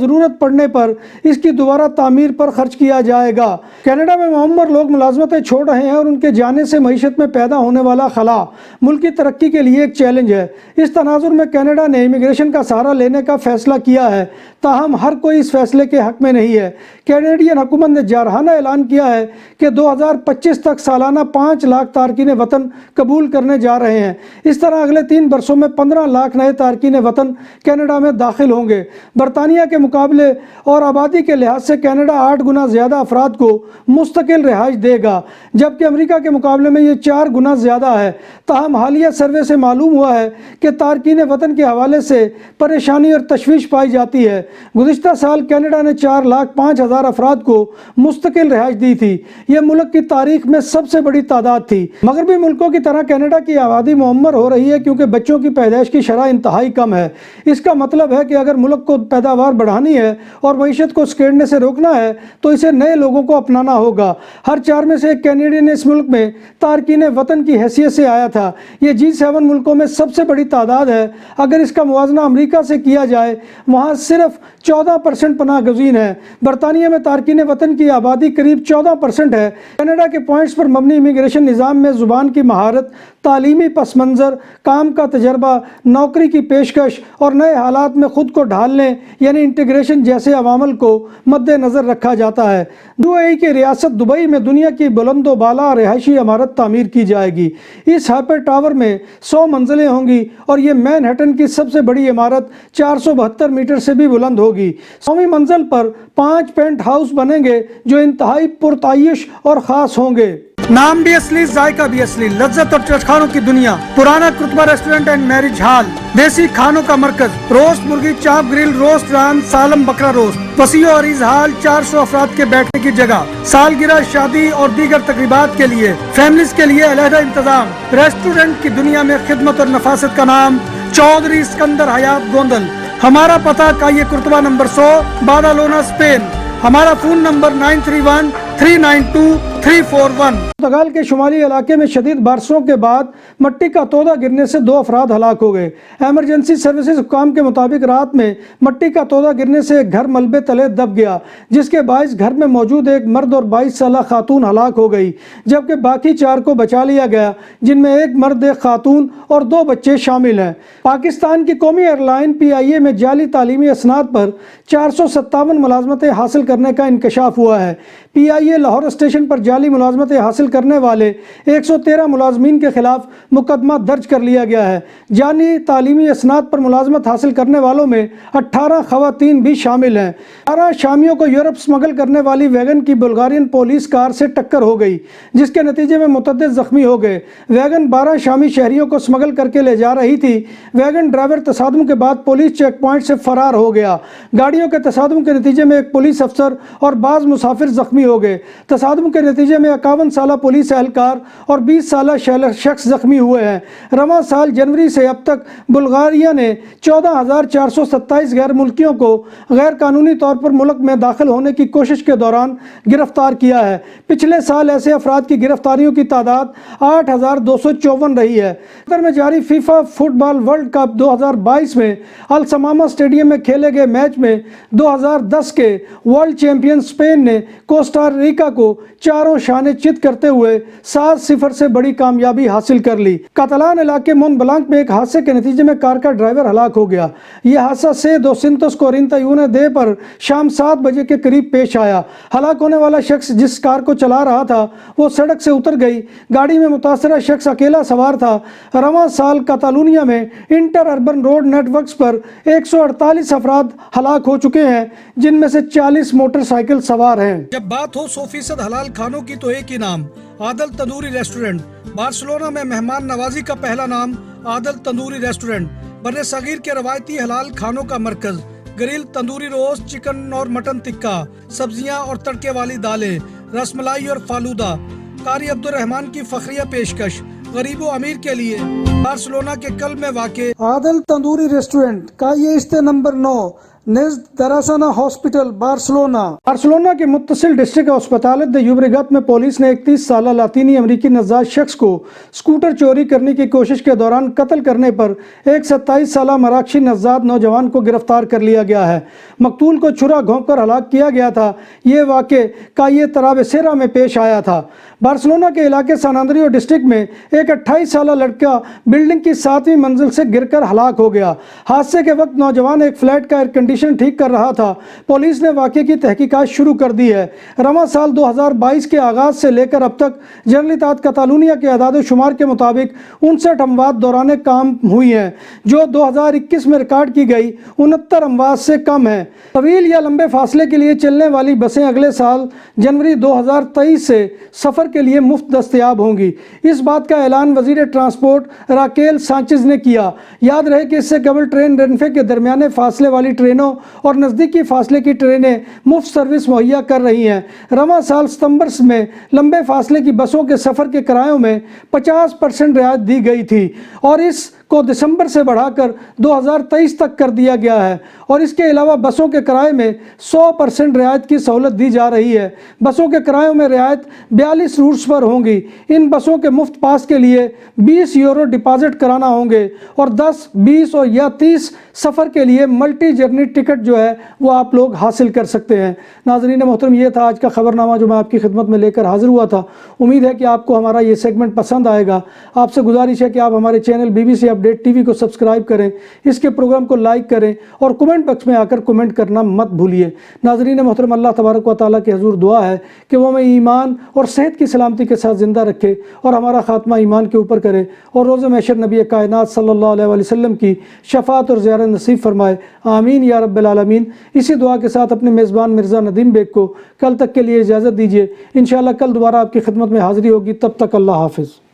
ضرورت پڑنے پر اس کی دوبارہ تعمیر پر خرچ کیا جائے گا۔ کینیڈا میں معمر لوگ ملازمتیں چھوڑ رہے ہیں اور ان کے جانے سے معیشت میں پیدا ہونے والا خلا ملک کی ترقی کے لیے ایک چیلنج ہے۔ اس تناظر میں کینیڈا نے امیگریشن کا سہارا لینے کا فیصلہ کیا ہے، تاہم ہر کوئی اس فیصلے کے حق میں نہیں ہے۔ کینیڈین حکومت نے جارحانہ اعلان کیا ہے کہ 2025 تک سالانہ 5 لاکھ تارکین وطن قبول کرنے جا رہے ہیں۔ اس طرح اگلے 3 برسوں میں 15 لاکھ نئے تارکین وطن کینیڈا میں داخل ہوں گے۔ برطانیہ کے مقابلے اور آبادی کے لحاظ سے کینیڈا 8 گنا زیادہ افراد کو مستقل رہائش دے گا، جبکہ امریکہ کے مقابلے میں یہ 4 گنا زیادہ ہے۔ تاہم حالیہ سروے سے معلوم ہوا ہے کہ تارکین وطن کے حوالے سے پریشانی اور تشویش پائی جاتی ہے۔ گزشتہ سال کینیڈا نے 4,05,000 افراد کو مستقل رہائش دی تھی۔ یہ ملک کی تاریخ میں سب سے بڑی تعداد تھی۔ مغربی ملکوں کی طرح کینیڈا کی آبادی معمر ہو رہی ہے کیونکہ بچوں کی پیدائش کی شرح انتہائی کم ہے۔ اس کا مطلب ہے کہ اگر ملک کو پیداوار بڑھانی ہے اور معیشت کو سکیڑنے سے روکنا ہے تو اسے نئے لوگوں کو اپنانا ہوگا۔ ہر 4 میں سے ایک کینیڈین اس ملک میں تارکین وطن کی حیثیت سے آیا تھا۔ یہ G7 ملکوں میں سب سے بڑی تعداد ہے۔ اگر اس کا موازنہ امریکہ سے کیا جائے، وہاں صرف 14% پناہ گزین ہے۔ برطانیہ میں تارکین وطن کی آبادی قریب 14% ہے۔ کینیڈا کے پوائنٹس پر مبنی امیگریشن نظام میں زبان کی مہارت، تعلیمی پس منظر، کام کا تجربہ، نوکری کی پیشکش اور نئے حالات میں خود کو ڈھالنے یعنی انٹیگریشن جیسے عوامل کو مد نظر رکھا جاتا ہے۔ UAE کی ریاست دبئی میں دنیا کی بلند و بالا رہائشی عمارت تعمیر کی جائے گی۔ اس ہائپر ٹاور میں 100 منزلیں ہوں گی اور یہ مین ہٹن کی سب سے بڑی عمارت 472 میٹر سے بھی بلند ہوگی۔ 100ویں منزل پر 5 پینٹ ہاؤس بنیں گے جو انتہائی پرتعیش اور خاص ہوں گے۔ نام بھی اصلی، ذائقہ بھی اصلی، لذت اور چٹخانوں کی دنیا، پرانا کرتبہ ریسٹورنٹ اینڈ میرج ہال، دیسی کھانوں کا مرکز، روسٹ مرغی، چاپ گرل، روسٹ ران، سالم بکرا روسٹ، وسیع و عریض ہال، 400 افراد کے بیٹھنے کی جگہ، سالگرہ، شادی اور دیگر تقریبات کے لیے، فیملیز کے لیے علیحدہ انتظام۔ ریسٹورنٹ کی دنیا میں خدمت اور نفاست کا نام چودھری اسکندر حیات گوندل۔ ہمارا پتہ کائیے کرتبہ نمبر 100، بادالونا، اسپین۔ ہمارا فون نمبر 9313923341۔ پرتگال کے شمالی علاقے میں شدید بارشوں کے بعد مٹی کا تودہ گرنے سے 2 افراد ہلاک ہو گئے۔ ایمرجنسی سروسز حکام کے مطابق رات میں مٹی کا تودہ گرنے سے ایک گھر ملبے تلے دب گیا، جس کے باعث گھر میں موجود ایک مرد اور 22 سالہ خاتون ہلاک ہو گئی، جبکہ باقی 4 کو بچا لیا گیا، جن میں ایک مرد، ایک خاتون اور 2 بچے شامل ہیں۔ پاکستان کی قومی ایئر لائن PIA میں جعلی تعلیمی اسناد پر 457 ملازمتیں حاصل کرنے کا انکشاف ہوا ہے۔ PIA لاہور اسٹیشن پر جعلی ملازمتیں حاصل کرنے والے 113 ملازمین کے خلاف مقدمہ درج کر لیا گیا ہے۔ جعلی تعلیمی اسناد پر ملازمت حاصل کرنے والوں میں 18 خواتین بھی شامل ہیں۔ 12 شامیوں کو یورپ سمگل کرنے والی ویگن کی بلغارین پولیس کار سے ٹکر ہو گئی، جس کے نتیجے میں متعدد زخمی ہو گئے۔ ویگن 12 شامی شہریوں کو سمگل کر کے لے جا رہی تھی۔ ویگن ڈرائیور تصادم کے بعد پولیس چیک پوائنٹ سے فرار ہو گیا۔ گاڑیوں کے تصادم کے نتیجے میں ایک پولیس افسر اور بعض مسافر زخمی ہو گئے۔ تصادم کے نتیجے میں 51 سالہ پولیس اہلکار اور 20 سالہ شخص زخمی ہوئے ہیں۔ رواں سال جنوری سے اب تک بلغاریہ نے 14,427 غیر ملکیوں کو غیر قانونی طور پر ملک میں داخل ہونے کی کوشش کے دوران گرفتار کیا ہے۔ پچھلے سال ایسے افراد کی گرفتاریوں کی تعداد 8,254 رہی ہے۔ قطر میں جاری فیفا فٹ بال ورلڈ کپ 2022 میں السمامہ اسٹیڈیم میں کھیلے گئے میچ میں 2010 کے ورلڈ چیمپئن اسپین نے کوسٹا ریکا کو 4 شانے چت کرتے ہوئے 7-0 سے بڑی کامیابی حاصل کر لی۔ کاتالان علاقے مون بلانک میں ایک حادثے کے نتیجے میں کار کا ڈرائیور ہلاک ہو گیا۔ یہ حادثہ سے 241 پر شام 7 بجے کے قریب پیش آیا۔ ہلاک ہونے والا شخص جس کار کو چلا رہا تھا وہ سڑک سے اتر گئی۔ گاڑی میں متاثرہ شخص اکیلا سوار تھا۔ رواں سال کاتالونیا میں interurban road networks پر 148 افراد ہلاک ہو چکے ہیں، جن میں سے 40 موٹر سائیکل سوار ہیں۔ جب بات ہو 100% حلال کھانوں کی تو ایک ہی نام، عادل تندوری ریسٹورنٹ۔ بارسلونا میں مہمان نوازی کا پہلا نام عادل تندوری ریسٹورنٹ، بر صغیر کے روایتی حلال کھانوں کا مرکز۔ گرل، تندوری روسٹ، چکن اور مٹن ٹکا، سبزیاں اور تڑکے والی دالیں، رس ملائی اور فالودہ۔ قاری عبدالرحمان کی فخریہ پیشکش غریب و امیر کے لیے، بارسلونا کے قلب میں واقع عادل تندوری ریسٹورنٹ کا یہ نمبر 9 نزد دراسانہ ہاسپٹل بارسلونا کے متصل ڈسٹرکٹ ہسپتالت د یوبریگت میں پولیس نے 31 سالہ لاطینی امریکی نژاد شخص کو سکوٹر چوری کرنے کی کوشش کے دوران قتل کرنے پر ایک 27 سالہ مراکشی نژاد نوجوان کو گرفتار کر لیا گیا ہے۔ مقتول کو چھرا گھونپ کر ہلاک کیا گیا تھا۔ یہ واقعہ کائے ترابیسیرا میں پیش آیا تھا۔ بارسلونا کے علاقے سان آندریو ڈسٹرکٹ میں ایک 28 سالہ لڑکا بلڈنگ کی 7ویں منزل سے گر کر ہلاک ہو گیا۔ حادثے کے وقت نوجوان ایک فلیٹ کا ایئر کنڈیشن ٹھیک کر رہا تھا۔ پولیس نے واقعے کی تحقیقات شروع کر دی ہے۔ رواں سال 2022 کے آغاز سے لے کر اب تک جنرلیتات کاتالونیہ کے اعداد و شمار کے مطابق 59 اموات دوران کام ہوئی ہیں، جو 2021 میں ریکارڈ کی گئی 69 اموات سے کم ہیں۔ طویل یا لمبے فاصلے کے لیے چلنے والی بسیں اگلے سال جنوری 2023 سے سفر کے لیے مفت دستیاب ہوں گی۔ اس بات کا اعلان وزیر ٹرانسپورٹ راکیل سانچز نے کیا۔ یاد رہے کہ اس سے قبل ٹرین رنفے کے درمیانے فاصلے والی ٹرینوں اور نزدیکی فاصلے کی ٹرینیں مفت سروس مہیا کر رہی ہیں۔ رواں سال ستمبر میں لمبے فاصلے کی بسوں کے سفر کے کرایوں میں 50% رعایت دی گئی تھی اور اس کو دسمبر سے بڑھا کر 2023 تک کر دیا گیا ہے، اور اس کے علاوہ بسوں کے کرائے میں 100% رعایت کی سہولت دی جا رہی ہے۔ بسوں کے کرایوں میں رعایت 42 روٹس پر ہوں گی۔ ان بسوں کے مفت پاس کے لیے 20 یورو ڈپازٹ کرانا ہوں گے اور 10، 20 اور یا 30 سفر کے لیے ملٹی جرنی ٹکٹ جو ہے وہ آپ لوگ حاصل کر سکتے ہیں۔ ناظرین محترم، یہ تھا آج کا خبرنامہ جو میں آپ کی خدمت میں لے کر حاضر ہوا تھا۔ امید ہے کہ آپ کو ہمارا یہ سیگمنٹ پسند آئے گا۔ آپ سے گزارش ہے کہ آپ ہمارے channel BBC update T V کو سبسکرائب کریں، اس کے پروگرام کو لائک کریں اور کمنٹ باکس میں آ کر کمنٹ کرنا مت بھولیے۔ ناظرین محترم، اللہ تبارک و تعالیٰ کے حضور دعا ہے کہ وہ ہمیں ایمان اور صحت کی سلامتی کے ساتھ زندہ رکھے اور ہمارا خاتمہ ایمان کے اوپر کرے، اور روز محشر نبی کائنات صلی اللہ علیہ وسلم کی شفاعت اور زیارت نصیب فرمائے۔ آمین یا رب العالمین۔ اسی دعا کے ساتھ اپنے میزبان مرزا ندیم بیگ کو کل تک کے لیے اجازت دیجیے۔ انشاءاللہ کل دوبارہ آپ کی خدمت میں حاضری ہوگی۔ تب تک اللہ حافظ۔